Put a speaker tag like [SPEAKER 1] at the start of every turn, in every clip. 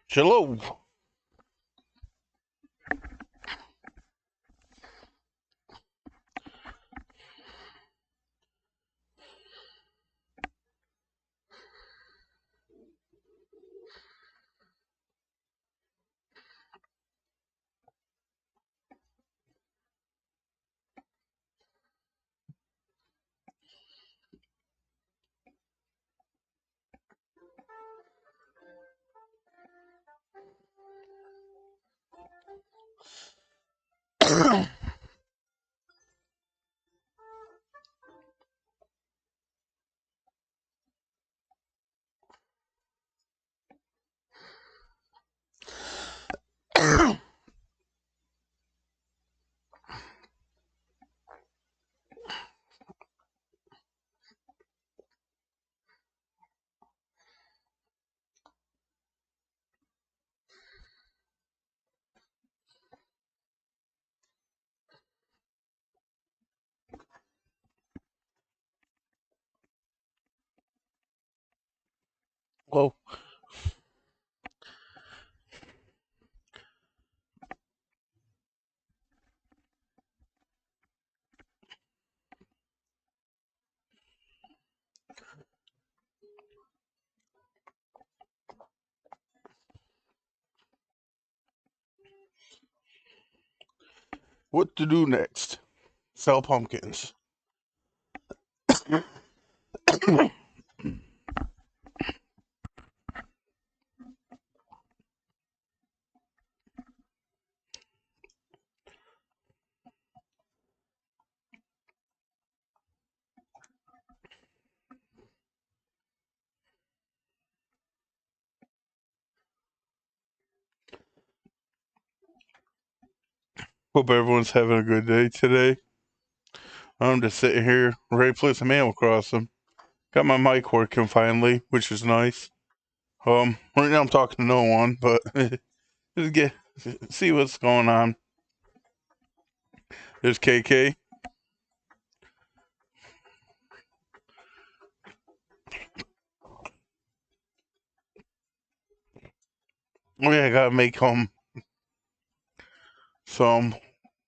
[SPEAKER 1] Shalom. Whoa. What to do next? Sell pumpkins. Hope everyone's having a good day today. I'm just sitting here ready to play some Animal Crossing. Got my mic working finally, which is nice. Right now I'm talking to no one, but just get see what's going on. There's KK. Oh yeah, I gotta make some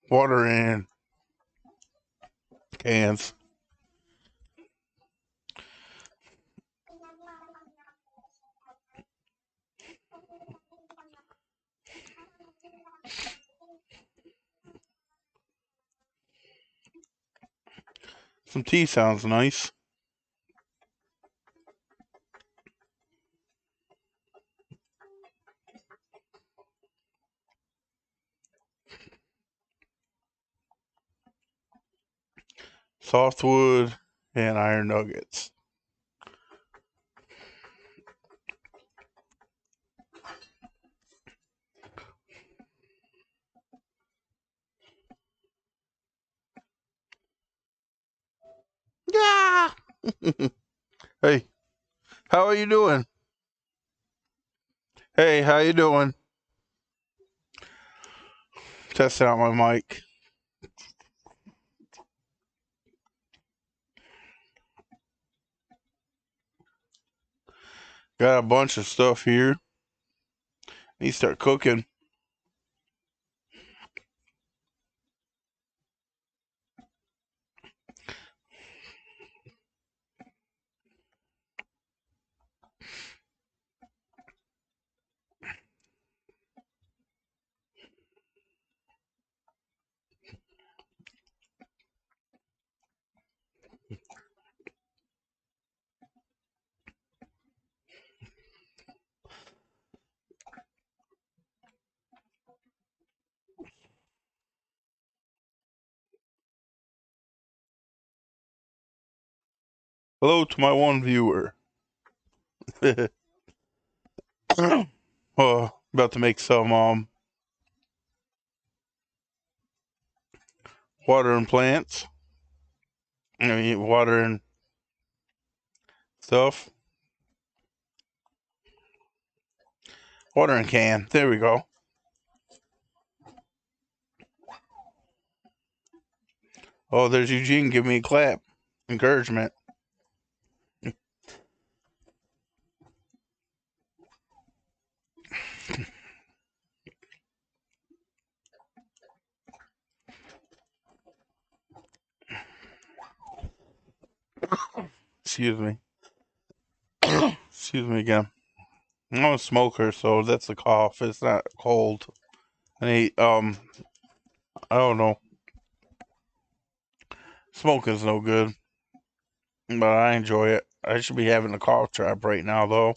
[SPEAKER 1] water in cans. Some tea sounds nice. Softwood and iron nuggets. Yeah. Hey, how are you doing? Hey, how you doing? Testing out my mic. Got a bunch of stuff here. Need to start cooking. Hello to my one viewer. About to make some watering plants. I mean, watering stuff. Watering can. There we go. Oh, there's Eugene. Give me a clap. Encouragement. Excuse me. Excuse me again. I'm a smoker, so that's a cough. It's not cold. And I don't know. Smoking's no good, but I enjoy it. I should be having a cough trap right now, though.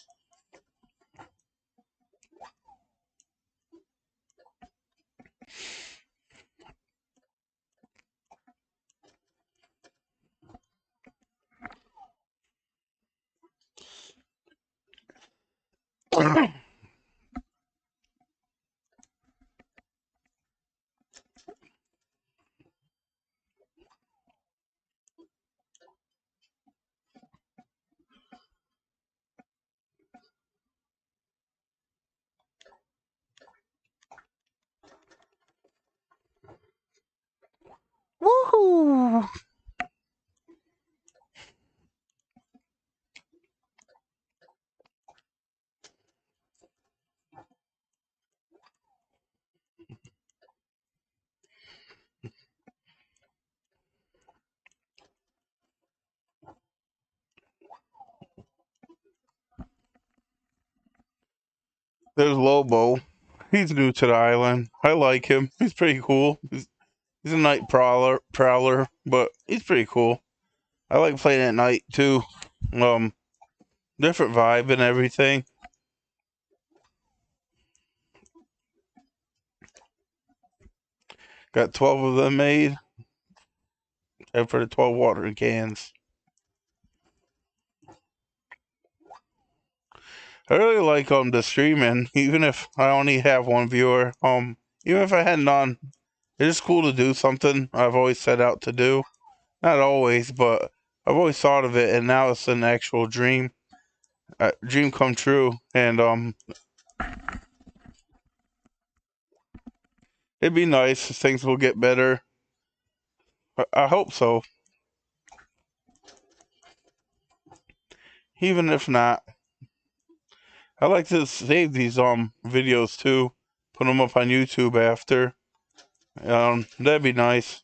[SPEAKER 1] Woohoo! There's Lobo. He's new to the island. I like him. He's pretty cool. He's a night prowler, but he's pretty cool. I like playing at night too. Um, Different vibe and everything. Got 12 of them made, and for the 12 watering cans. I really like the streaming, even if I only have one viewer. Even if I had none, it's just cool to do something I've always set out to do. Not always, but I've always thought of it, and now it's an actual dream come true. And it'd be nice. Things will get better. I hope so. Even if not, I like to save these videos too. Put them up on YouTube after. That'd be nice.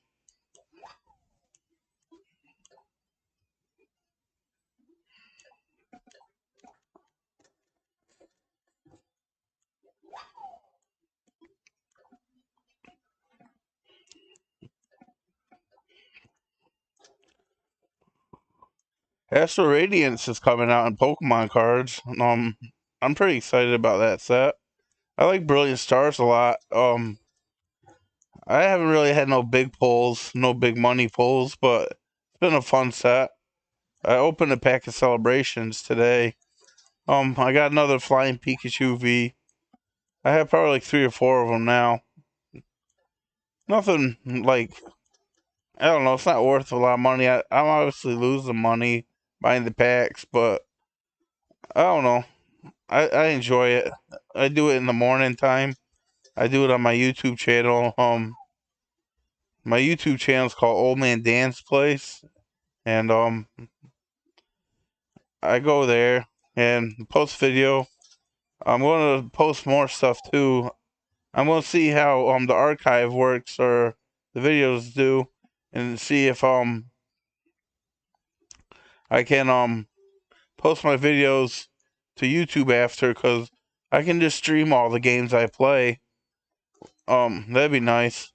[SPEAKER 1] Astral Radiance is coming out in Pokemon cards. I'm pretty excited about that set. I like Brilliant Stars a lot. I haven't really had no big pulls, no big money pulls, but it's been a fun set. I opened a pack of celebrations today. I got another Flying Pikachu V. I have probably like 3 or 4 of them now. Nothing like, I don't know. It's not worth a lot of money. I'm obviously losing money buying the packs, but I don't know. I enjoy it. I do it in the morning time. I do it on my YouTube channel. My YouTube channel is called Old Man Dance Place, and I go there and post video. I'm going to post more stuff too. I'm going to see how the archive works or the videos do, and see if I can post my videos to YouTube after, because I can just stream all the games I play. That'd be nice.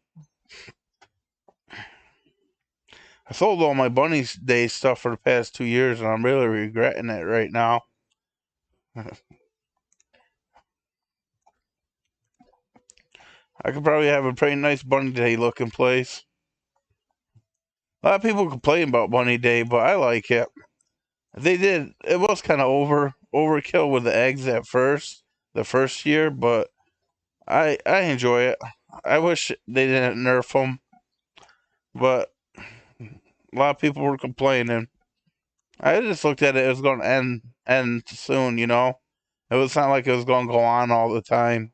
[SPEAKER 1] I sold all my Bunny Day stuff for the past 2 years, and I'm really regretting it right now. I could probably have a pretty nice Bunny Day looking place. A lot of people complain about Bunny Day, but I like it. They did. It was kind of overkill with the eggs at first, the first year, but I enjoy it. I wish they didn't nerf them, but a lot of people were complaining. I just looked at it; it was going to end soon. It was not like it was going to go on all the time,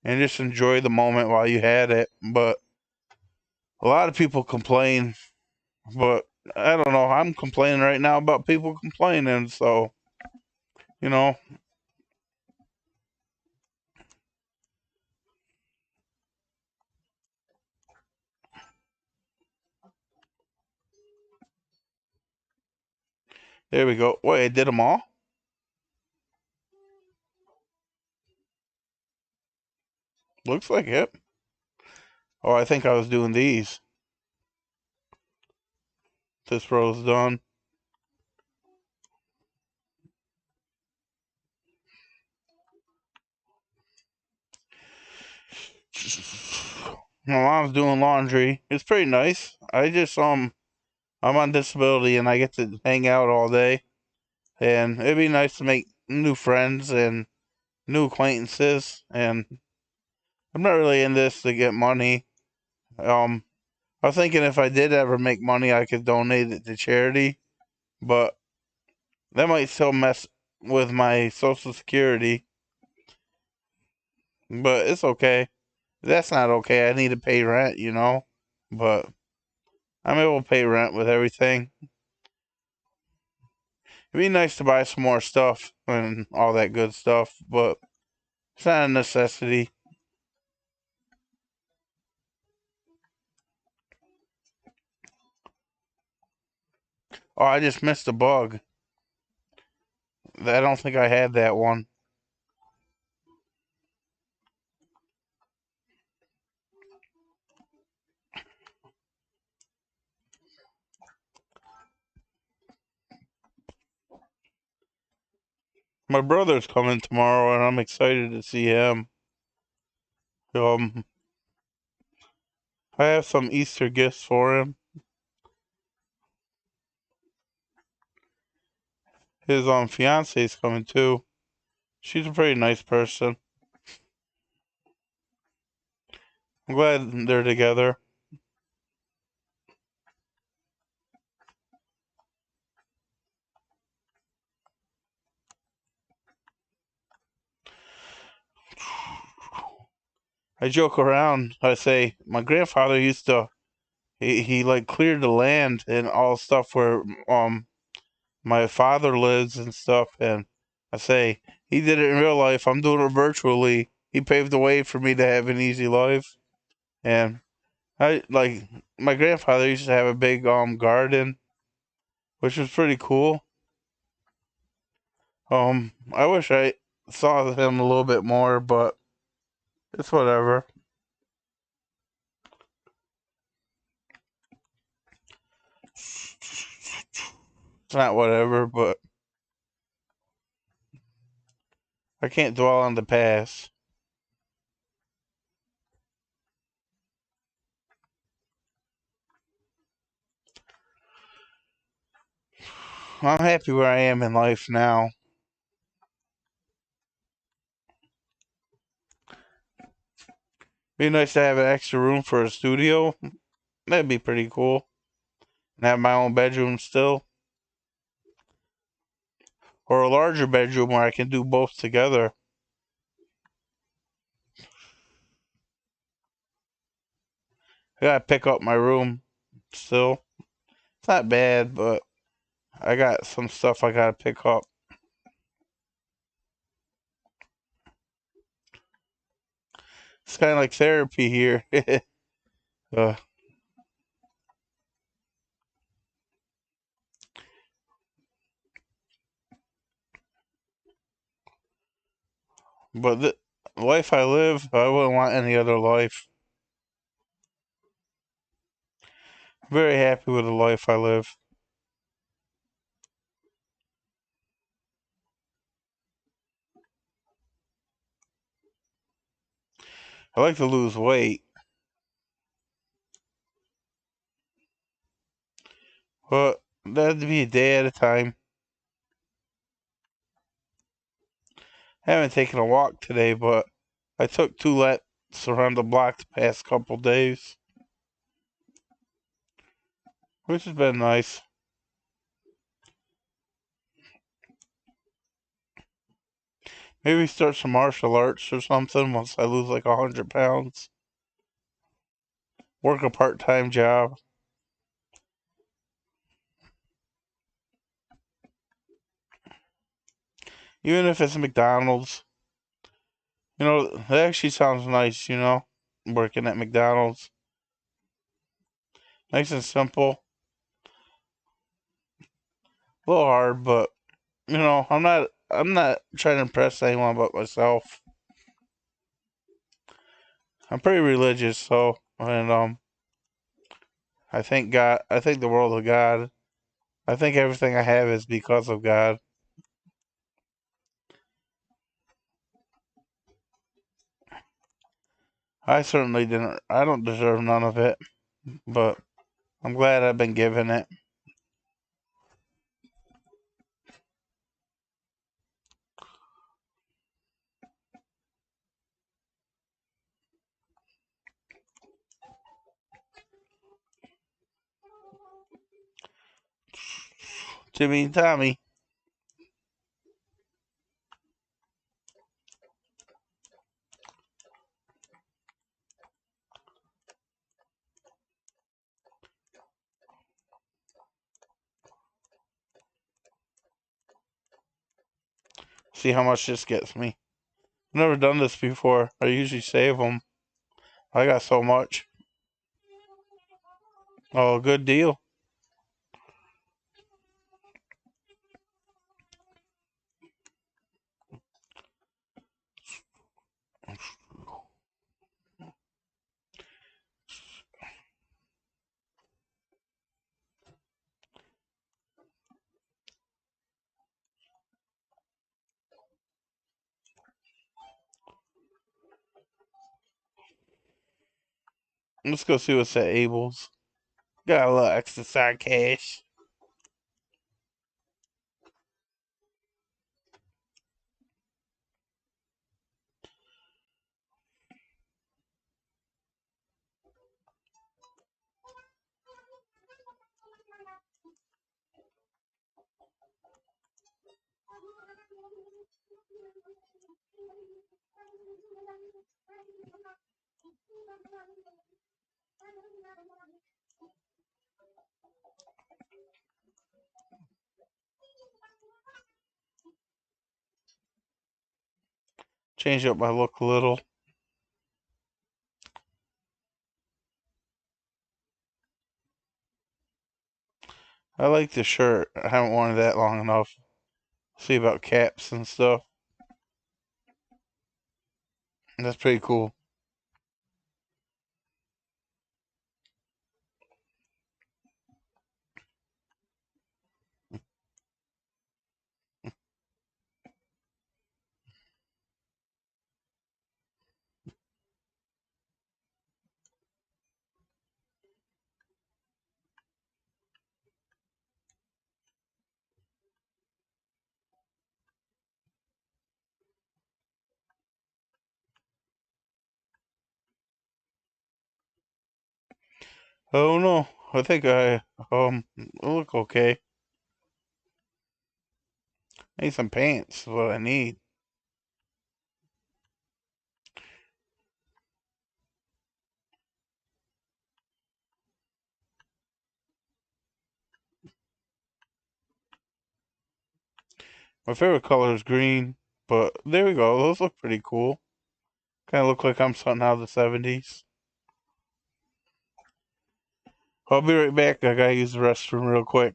[SPEAKER 1] and just enjoy the moment while you had it. But a lot of people complain, but I don't know. I'm complaining right now about people complaining, so you know, There we go. Wait, I did them all? Looks like it. Oh, I think I was doing these. This row's done. My mom's doing laundry. It's pretty nice. I'm on disability and I get to hang out all day. And it'd be nice to make new friends and new acquaintances. And I'm not really in this to get money. I was thinking if I did ever make money, I could donate it to charity, but that might still mess with my Social Security. But it's okay. That's not okay. I need to pay rent, you know? But I'm able to pay rent with everything. It'd be nice to buy some more stuff and all that good stuff, but it's not a necessity. Oh, I just missed a bug. I don't think I had that one. My brother's coming tomorrow, and I'm excited to see him. Um, I have some Easter gifts for him. His fiance is coming too. She's a pretty nice person. I'm glad they're together. I joke around. I say my grandfather used to. He like cleared the land and all stuff where my father lives and stuff. And I say he did it in real life. I'm doing it virtually. He paved the way for me to have an easy life. And I like my grandfather used to have a big garden, which was pretty cool. I wish I saw him a little bit more, but it's whatever. It's not whatever, but I can't dwell on the past. I'm happy where I am in life now. Be nice to have an extra room for a studio. That'd be pretty cool. And have my own bedroom still. Or a larger bedroom where I can do both together. I gotta pick up my room still. It's not bad, but I got some stuff I gotta pick up. It's kind of like therapy here. uh, but the life I live, I wouldn't want any other life. I'm very happy with the life I live. I like to lose weight, but that'd be a day at a time. I haven't taken a walk today, but I took 2 laps around the block the past couple days, which has been nice. Maybe start some martial arts or something once I lose like 100 pounds. Work a part-time job. Even if it's McDonald's. That actually sounds nice, working at McDonald's. Nice and simple. A little hard, but I'm not trying to impress anyone but myself. I'm pretty religious, so and I thank God. I thank the world of God. I think everything I have is because of God. I certainly didn't. I don't deserve none of it, but I'm glad I've been given it. Jimmy and Tommy, see how much this gets me. I've never done this before. I usually save them. I got so much. Oh, good deal. Let's go see what's at Abel's. Got a little extra side cash. Change up my look a little. I like the shirt. I haven't worn it that long enough. See about caps and stuff. That's pretty cool. Oh no, I think I look okay. I need some pants. Is what I need. My favorite color is green, but there we go. Those look pretty cool. Kind of look like I'm something out of the '70s. I'll be right back. I gotta use the restroom real quick.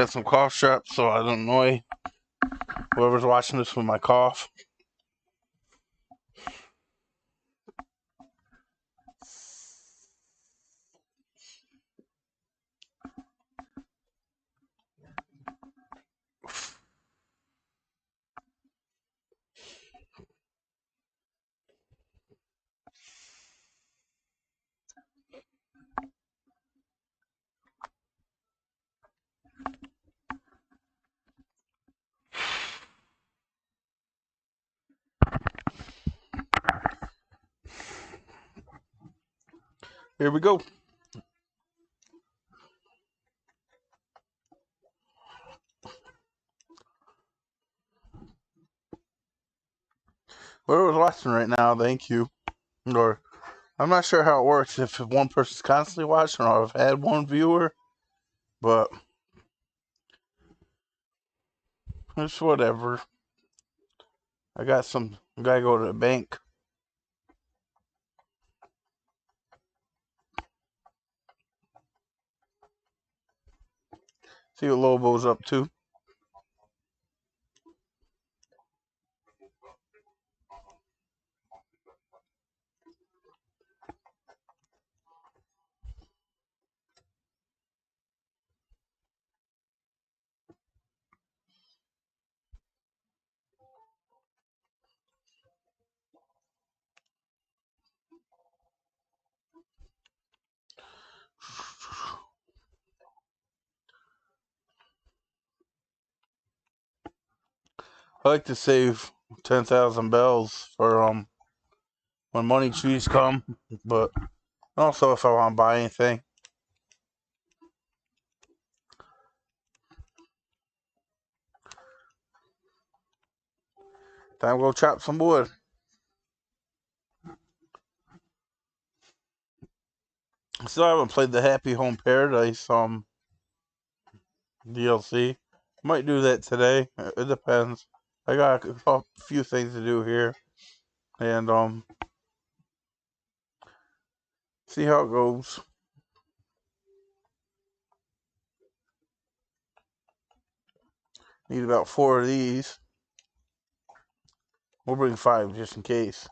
[SPEAKER 1] got some cough drops so I don't annoy whoever's watching this with my cough. Here we go. Whoever's watching right now, thank you. Or I'm not sure how it works if one person's constantly watching or I've had one viewer, but it's whatever. I gotta go to the bank. See what Lobo's up to. I like to save 10,000 bells for when money trees come, but also if I want to buy anything. Time to go chop some wood. Still haven't played the Happy Home Paradise DLC. Might do that today. It depends. I got a few things to do here, and see how it goes. Need about 4 of these. We'll bring 5 just in case.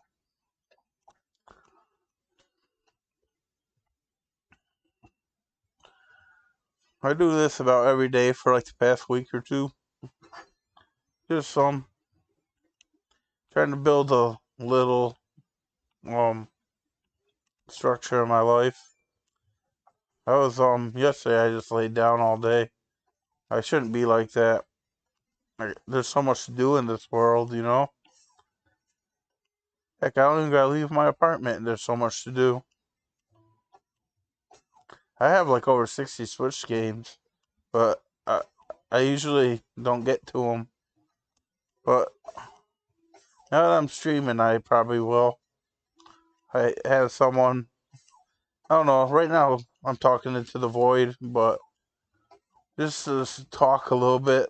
[SPEAKER 1] I do this about every day for like the past week or two. Just trying to build a little structure in my life. I was yesterday I just laid down all day. I shouldn't be like that. There's so much to do in this world, you know? Heck, I don't even gotta leave my apartment and there's so much to do. I have like over 60 Switch games, but I usually don't get to them. But now that I'm streaming, I probably will. I have someone, I don't know, right now I'm talking into the void, but just to talk a little bit.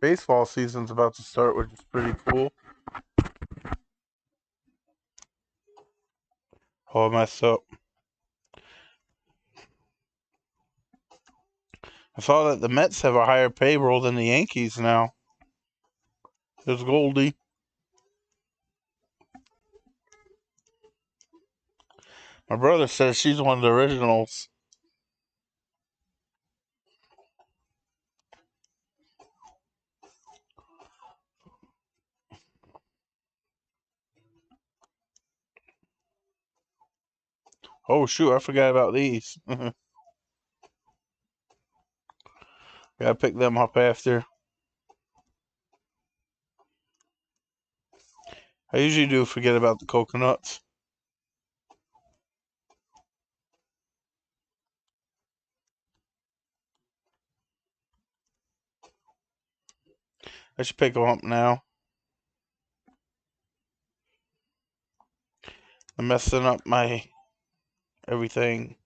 [SPEAKER 1] Baseball season's about to start, which is pretty cool. Oh, I messed up. I saw that the Mets have a higher payroll than the Yankees now. There's Goldie. My brother says she's one of the originals. Oh shoot, I forgot about these. Gotta pick them up after. I usually do forget about the coconuts. I should pick them up now. I'm messing up my everything.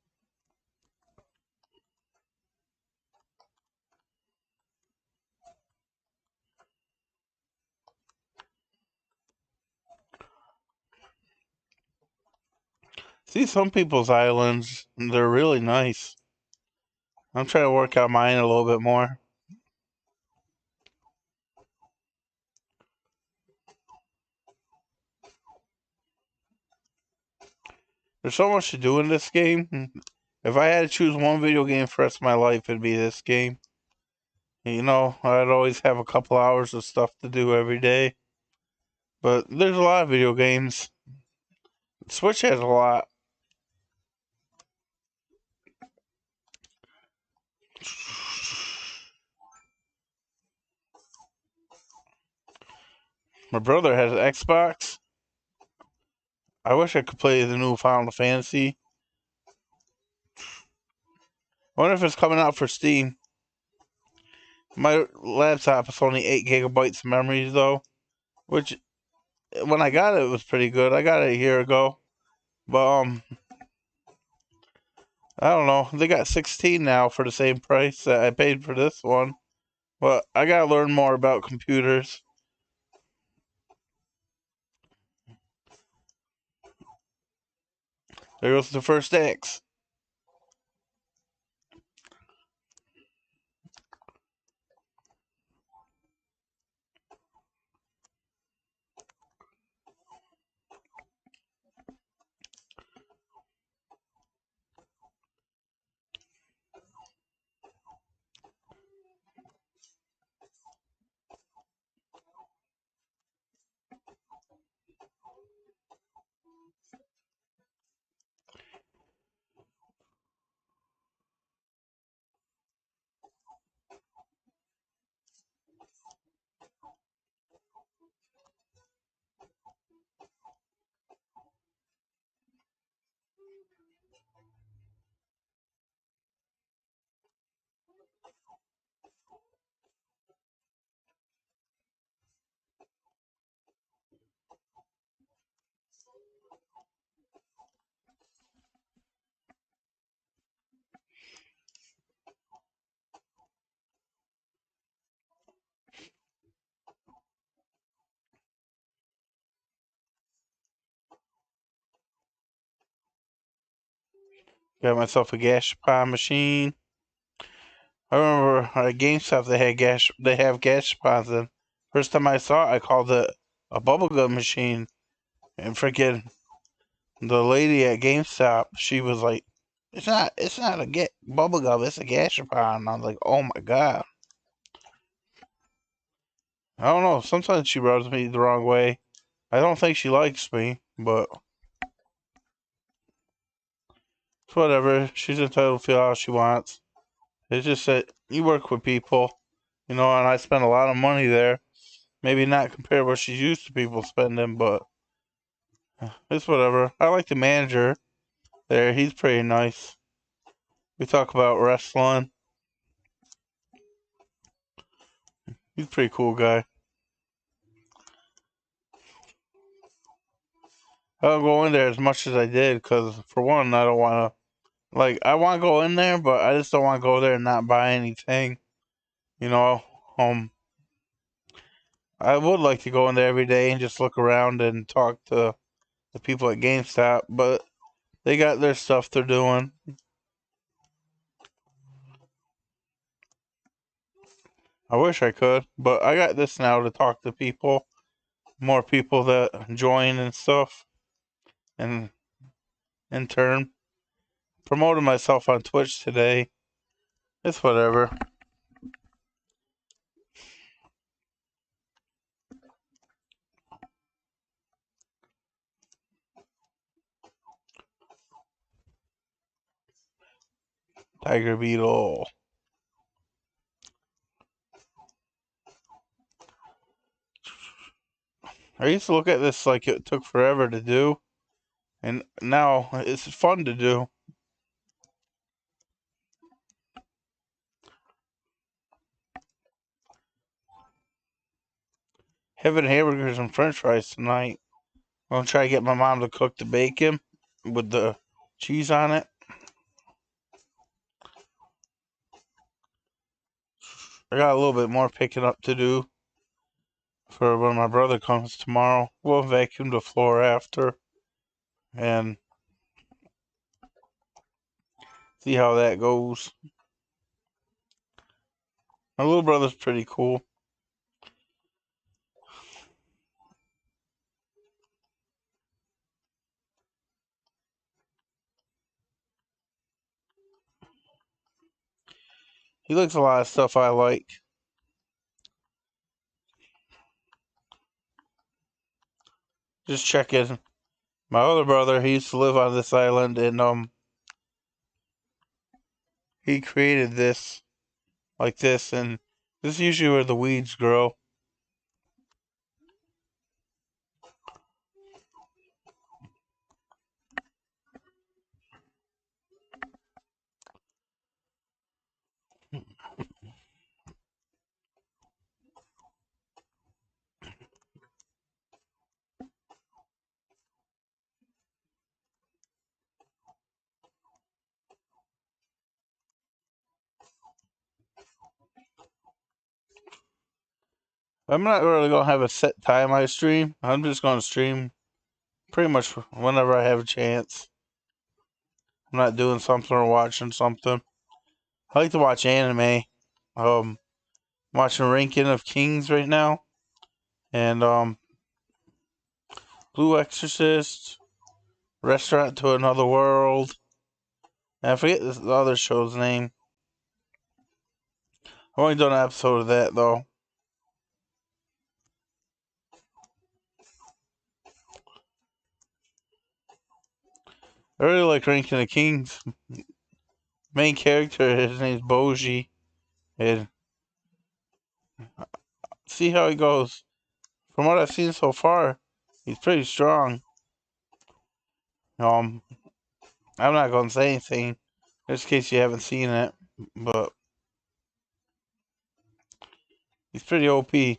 [SPEAKER 1] See some people's islands, and they're really nice. I'm trying to work out mine a little bit more. There's so much to do in this game. If I had to choose one video game for the rest of my life, it'd be this game. You know, I'd always have a couple hours of stuff to do every day. But there's a lot of video games. Switch has a lot. My brother has an Xbox. I wish I could play the new Final Fantasy. I wonder if it's coming out for Steam. My laptop is only 8 gigabytes of memory, though, which when I got it, it was pretty good. I got it a year ago. But, I don't know. They got 16 now for the same price that I paid for this one. But I gotta learn more about computers. There goes the first X. Got myself a Gashapon machine. I remember at GameStop they have Gashapons in. First time I saw it, I called it a bubblegum machine. And freaking the lady at GameStop, she was like, it's not a get bubblegum, it's a Gashapon. And I was like, oh my god. I don't know. Sometimes she rubs me the wrong way. I don't think she likes me, but it's whatever. She's entitled to feel how she wants. It's just that you work with people, and I spend a lot of money there. Maybe not compared to what she's used to people spending, but it's whatever. I like the manager there. He's pretty nice. We talk about wrestling. He's a pretty cool guy. I don't go in there as much as I did because, for one, I don't want to. Like, I want to go in there, but I just don't want to go there and not buy anything. You know, um, I would like to go in there every day and just look around and talk to the people at GameStop, but they got their stuff they're doing. I wish I could, but I got this now to talk to people, more people that join and stuff, and in turn, promoted myself on Twitch today. It's whatever. Tiger Beetle. I used to look at this like it took forever to do, and now it's fun to do. Having hamburgers and french fries tonight. I'm gonna try to get my mom to cook the bacon with the cheese on it. I got a little bit more picking up to do for when my brother comes tomorrow. We'll vacuum the floor after and see how that goes. My little brother's pretty cool. He likes a lot of stuff I like. Just checking. My other brother, he used to live on this island, and he created this like this, and this is usually where the weeds grow. I'm not really gonna have a set time I stream. I'm just gonna stream pretty much whenever I have a chance. I'm not doing something or watching something. I like to watch anime. I'm watching Ranking of Kings right now, and Blue Exorcist, Restaurant to Another World. And I forget the other show's name. I've only done an episode of that though. I really like Ranking of Kings. Main character, his name's Boji, and see how he goes. From what I've seen so far, he's pretty strong. Um, I'm not gonna say anything, just in case you haven't seen it, but he's pretty OP.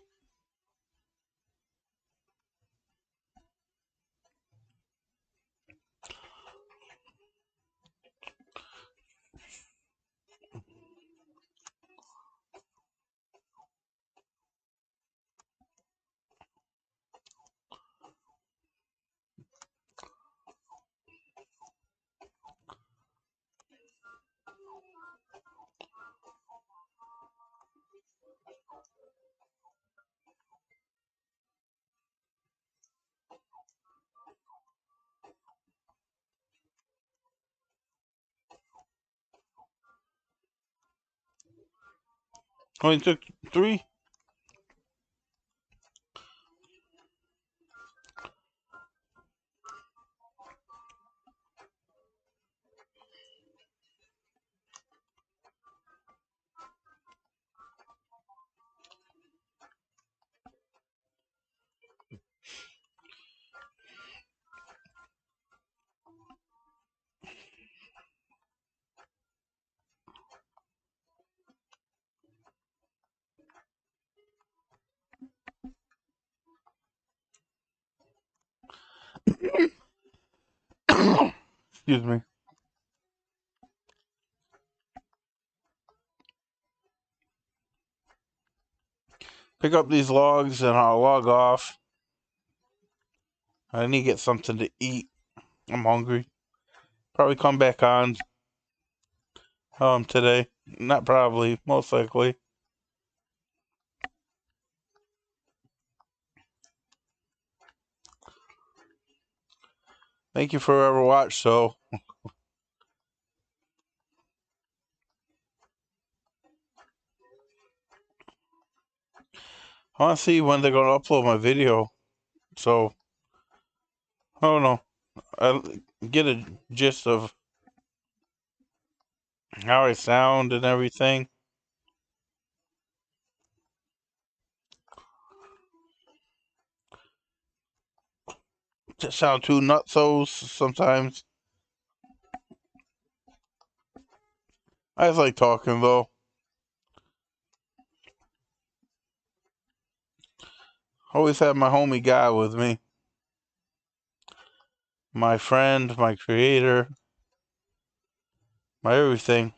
[SPEAKER 1] Only took 3. Excuse me. Pick up these logs and I'll log off. I need to get something to eat. I'm hungry. Probably come back on today. Not probably, most likely. Thank you for whoever watched. So I want to see when they're gonna upload my video. So I don't know. I get a gist of how I sound and everything. Just sound too nutsos sometimes. I just like talking though. Always have my homie Guy with me. my friend, my creator, my everything.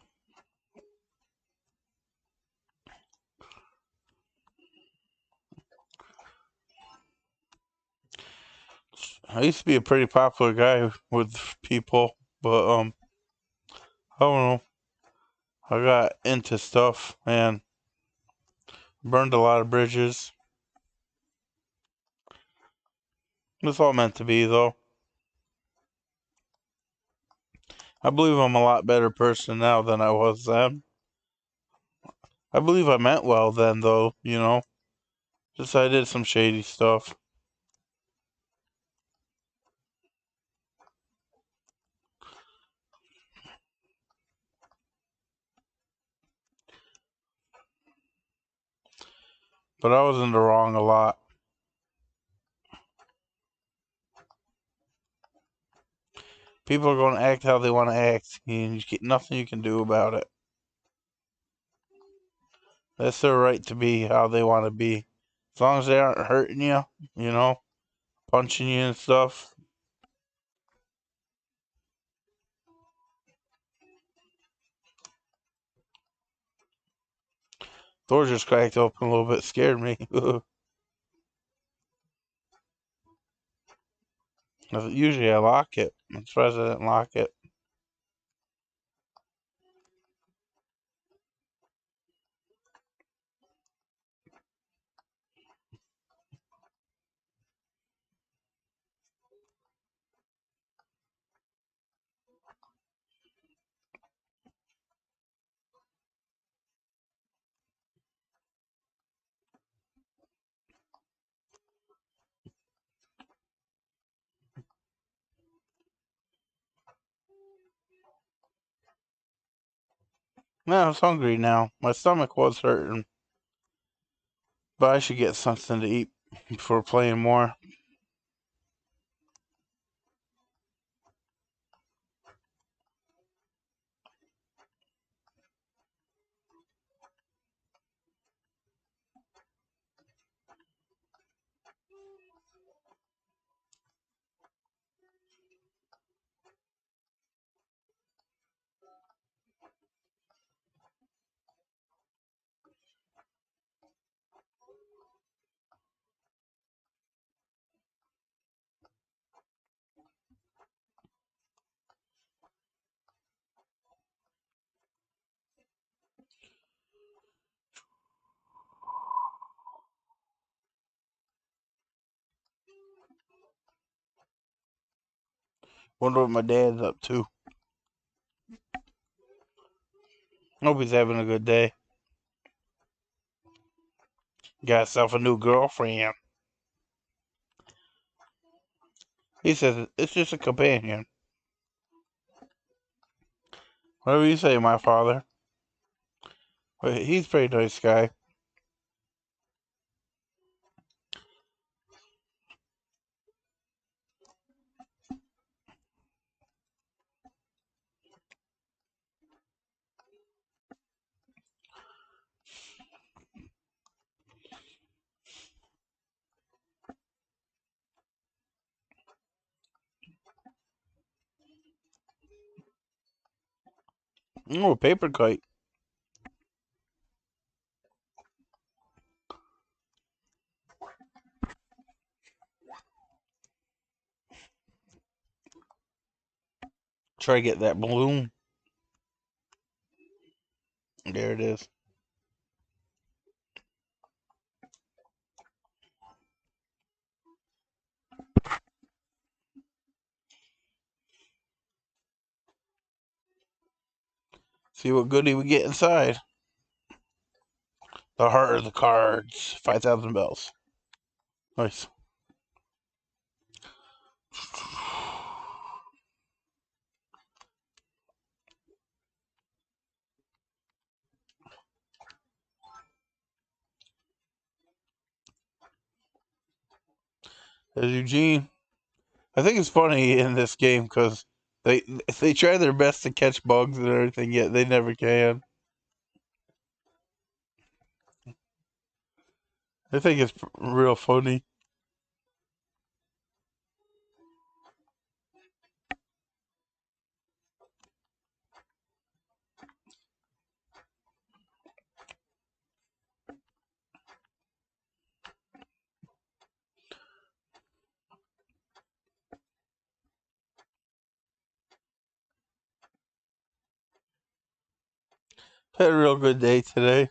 [SPEAKER 1] I used to be a pretty popular guy with people, but I don't know. I got into stuff and burned a lot of bridges. It's all meant to be, though. I believe I'm a lot better person now than I was then. I believe I meant well then, though, you know. Just I did some shady stuff. But I was in the wrong a lot. People are going to act how they want to act, and you get nothing you can do about it. That's their right to be how they want to be. As long as they aren't hurting you, you know, punching you and stuff. Door just cracked open a little bit, scared me. Usually I lock it. I'm surprised I didn't lock it. Man, I was hungry now. My stomach was hurting, but I should get something to eat before playing more. Wonder what my dad's up to. Hope he's having a good day. Got himself a new girlfriend. He says it's just a companion. Whatever you say, my father. But he's a pretty nice guy. Oh, a paper kite. Try to get that balloon. There it is. See what goodie we get inside. The heart of the cards. 5,000 bells. Nice. There's Eugene. I think it's funny in this game because they try their best to catch bugs and everything, yet they never can. I think it's real funny. Had a real good day today.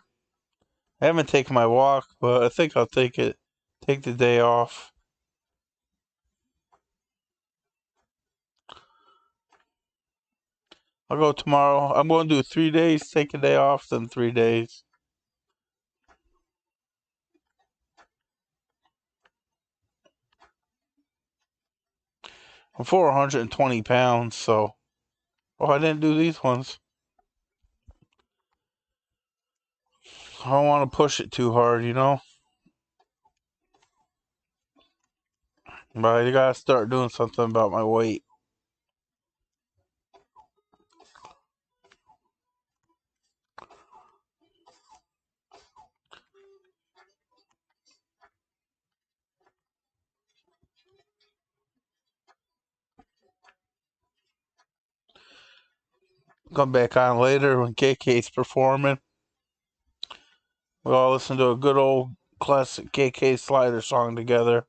[SPEAKER 1] I haven't taken my walk, but I think I'll take the day off. I'll go tomorrow. I'm going to do 3 days, take a day off, then 3 days. I'm 420 pounds, so. Oh, I didn't do these ones. I don't want to push it too hard, you know? But I gotta start doing something about my weight. Come back on later when KK's performing. We'll all listen to a good old classic KK Slider song together.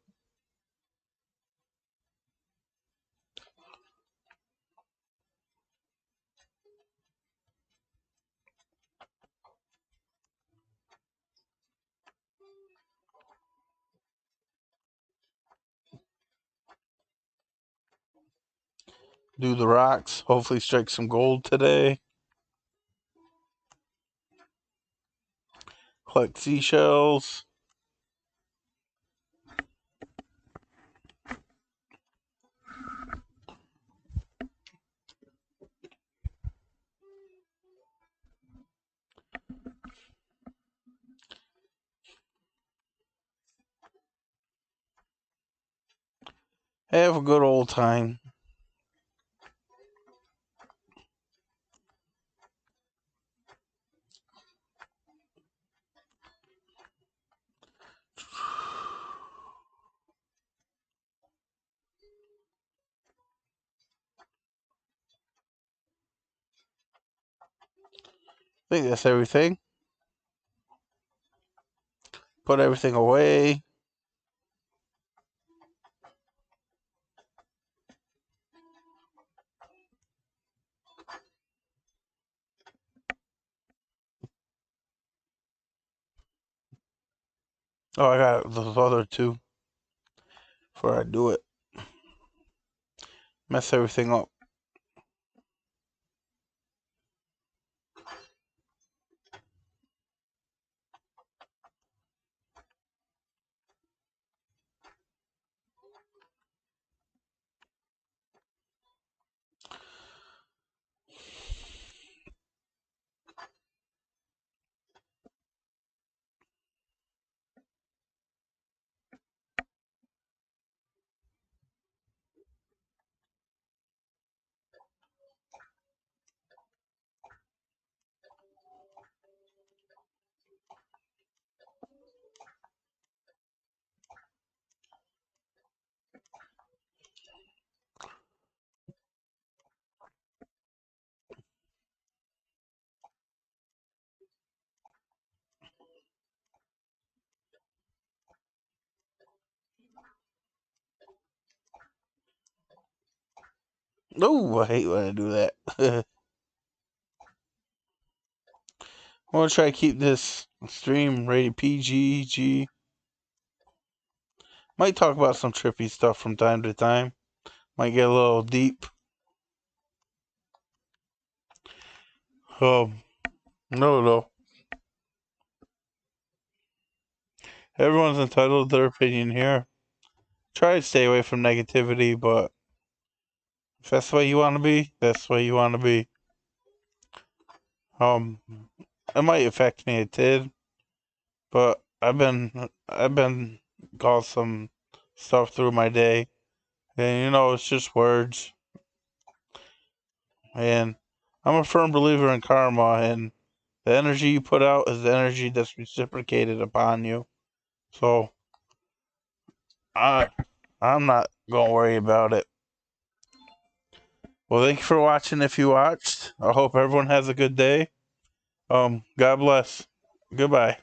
[SPEAKER 1] Do the rocks. Hopefully strike some gold today. Collect seashells. Have a good old time. I think that's everything. Put everything away. Oh, I got those other two before I do it. Mess everything up. Oh, I hate when I do that. I'm gonna try to keep this stream rated PG. Might talk about some trippy stuff from time to time. Might get a little deep. No, no. Everyone's entitled to their opinion here. Try to stay away from negativity, but if that's the way you want to be, that's the way you want to be. It might affect me a tid, but I've been called some stuff through my day, and it's just words. And I'm a firm believer in karma, and the energy you put out is the energy that's reciprocated upon you. So I'm not gonna worry about it. Well, thank you for watching. If you watched, I hope everyone has a good day. God bless. Goodbye.